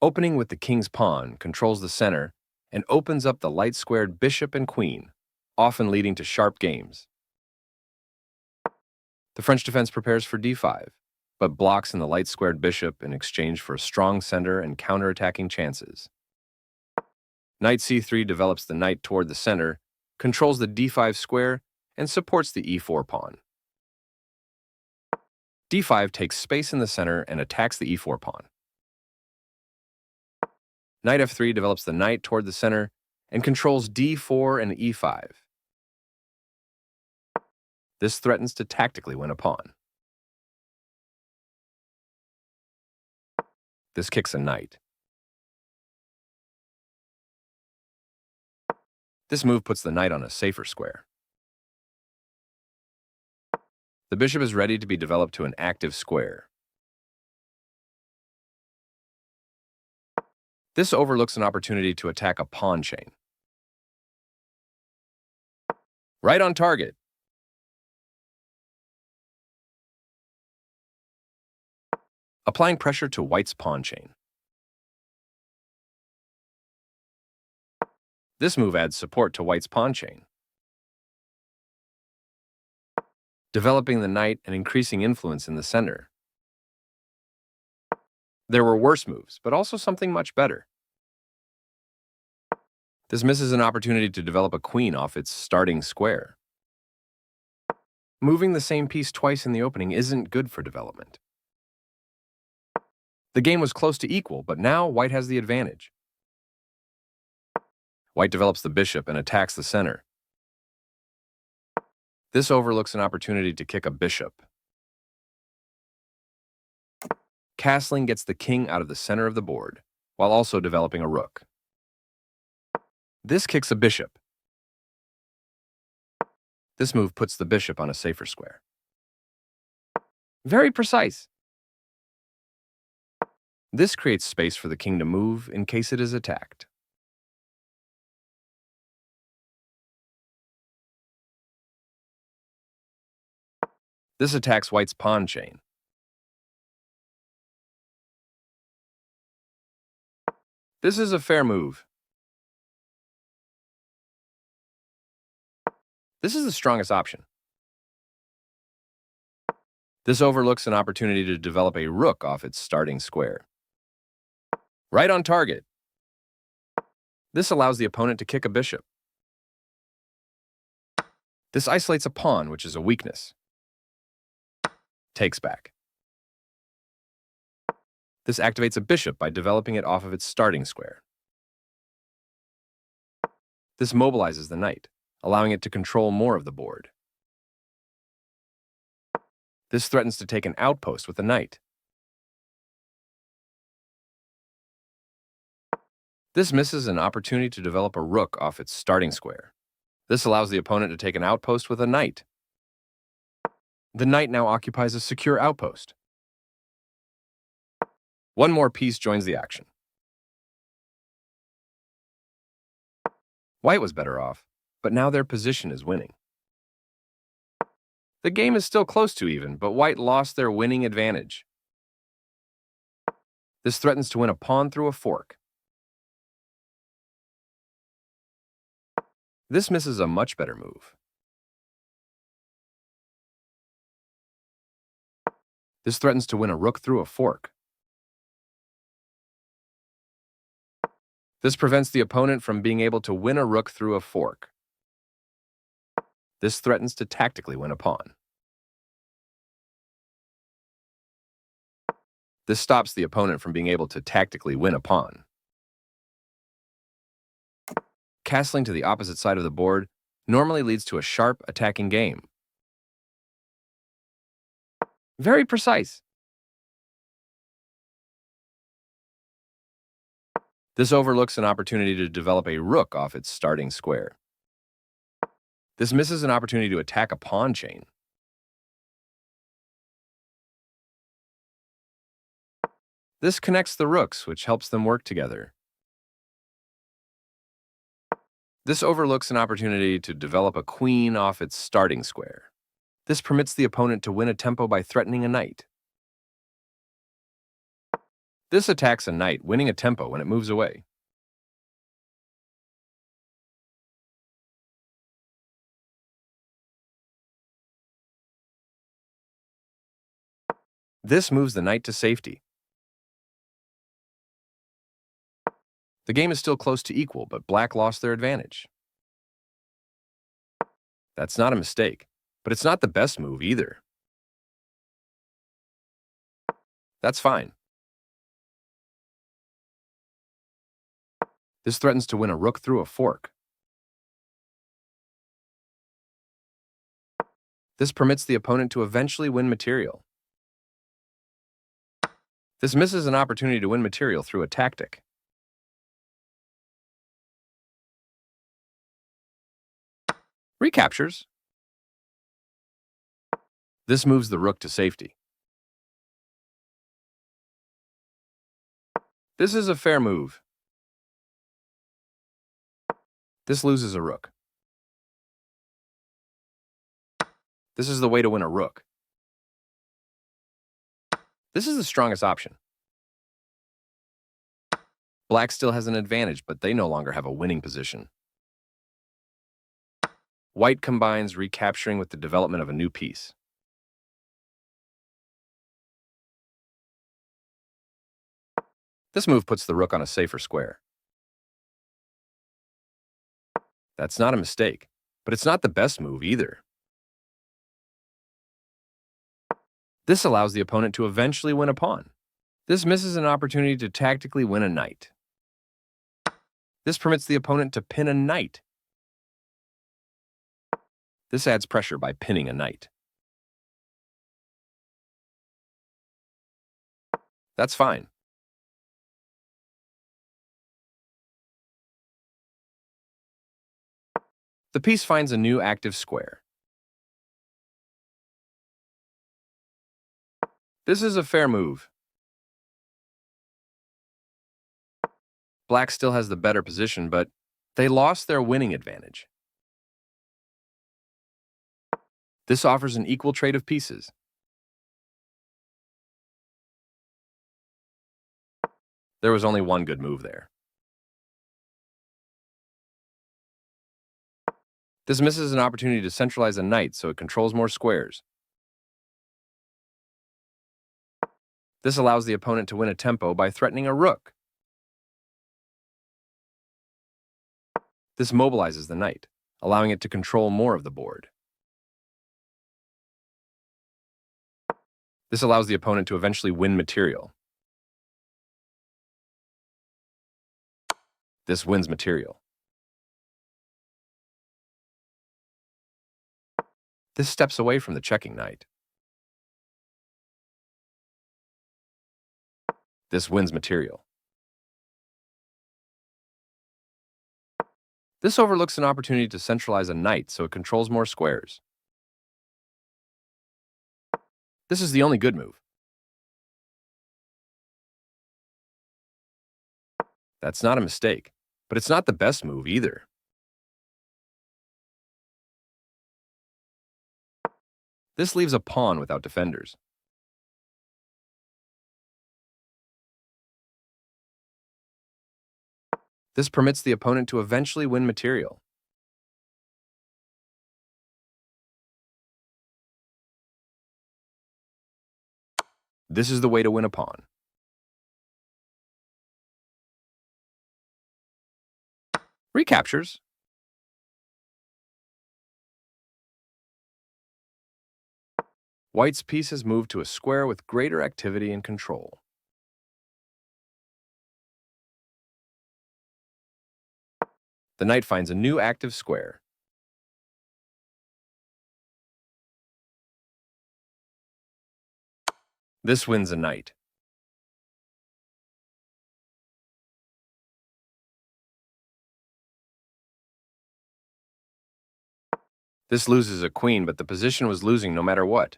Opening with the king's pawn controls the center and opens up the light-squared bishop and queen, often leading to sharp games. The French defense prepares for d5, but blocks in the light-squared bishop in exchange for a strong center and counterattacking chances. Knight c3 develops the knight toward the center, controls the d5 square, and supports the e4 pawn. d5 takes space in the center and attacks the e4 pawn. Knight f3 develops the knight toward the center and controls d4 and e5. This threatens to tactically win a pawn. This kicks a knight. This move puts the knight on a safer square. The bishop is ready to be developed to an active square. This overlooks an opportunity to attack a pawn chain. Right on target. Applying pressure to white's pawn chain. This move adds support to white's pawn chain, developing the knight and increasing influence in the center. There were worse moves, but also something much better. This misses an opportunity to develop a queen off its starting square. Moving the same piece twice in the opening isn't good for development. The game was close to equal, but now white has the advantage. White develops the bishop and attacks the center. This overlooks an opportunity to kick a bishop. Castling gets the king out of the center of the board, while also developing a rook. This kicks a bishop. This move puts the bishop on a safer square. Very precise. This creates space for the king to move in case it is attacked. This attacks white's pawn chain. This is a fair move. This is the strongest option. This overlooks an opportunity to develop a rook off its starting square. Right on target. This allows the opponent to kick a bishop. This isolates a pawn, which is a weakness. Takes back. This activates a bishop by developing it off of its starting square. This mobilizes the knight, allowing it to control more of the board. This threatens to take an outpost with the knight. This misses an opportunity to develop a rook off its starting square. This allows the opponent to take an outpost with a knight. The knight now occupies a secure outpost. One more piece joins the action. White was better off, but now their position is winning. The game is still close to even, but white lost their winning advantage. This threatens to win a pawn through a fork. This misses a much better move. This threatens to win a rook through a fork. This prevents the opponent from being able to win a rook through a fork. This threatens to tactically win a pawn. This stops the opponent from being able to tactically win a pawn. Castling to the opposite side of the board normally leads to a sharp attacking game. Very precise. This overlooks an opportunity to develop a rook off its starting square. This misses an opportunity to attack a pawn chain. This connects the rooks, which helps them work together. This overlooks an opportunity to develop a queen off its starting square. This permits the opponent to win a tempo by threatening a knight. This attacks a knight, winning a tempo when it moves away. This moves the knight to safety. The game is still close to equal, but black lost their advantage. That's not a mistake, but it's not the best move either. That's fine. This threatens to win a rook through a fork. This permits the opponent to eventually win material. This misses an opportunity to win material through a tactic. Recaptures. This moves the rook to safety. This is a fair move. This loses a rook. This is the way to win a rook. This is the strongest option. Black still has an advantage, but they no longer have a winning position. White combines recapturing with the development of a new piece. This move puts the rook on a safer square. That's not a mistake, but it's not the best move either. This allows the opponent to eventually win a pawn. This misses an opportunity to tactically win a knight. This permits the opponent to pin a knight. This adds pressure by pinning a knight. That's fine. The piece finds a new active square. This is a fair move. Black still has the better position, but they lost their winning advantage. This offers an equal trade of pieces. There was only one good move there. This misses an opportunity to centralize a knight so it controls more squares. This allows the opponent to win a tempo by threatening a rook. This mobilizes the knight, allowing it to control more of the board. This allows the opponent to eventually win material. This wins material. This steps away from the checking knight. This wins material. This overlooks an opportunity to centralize a knight so it controls more squares. This is the only good move. That's not a mistake, but it's not the best move either. This leaves a pawn without defenders. This permits the opponent to eventually win material. This is the way to win a pawn. Recaptures. White's piece has moved to a square with greater activity and control. The knight finds a new active square. This wins a knight. This loses a queen, but the position was losing no matter what.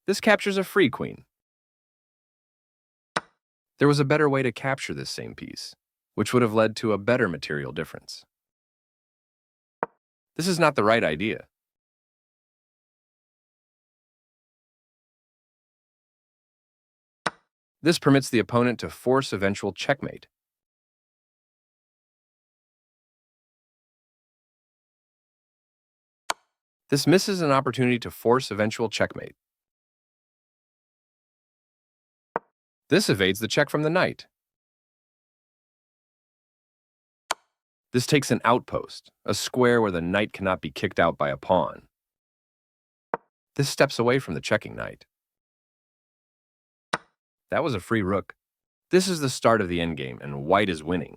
This captures a free queen. There was a better way to capture this same piece, which would have led to a better material difference. This is not the right idea. This permits the opponent to force eventual checkmate. This misses an opportunity to force eventual checkmate. This evades the check from the knight. This takes an outpost, a square where the knight cannot be kicked out by a pawn. This steps away from the checking knight. That was a free rook. This is the start of the endgame, and white is winning.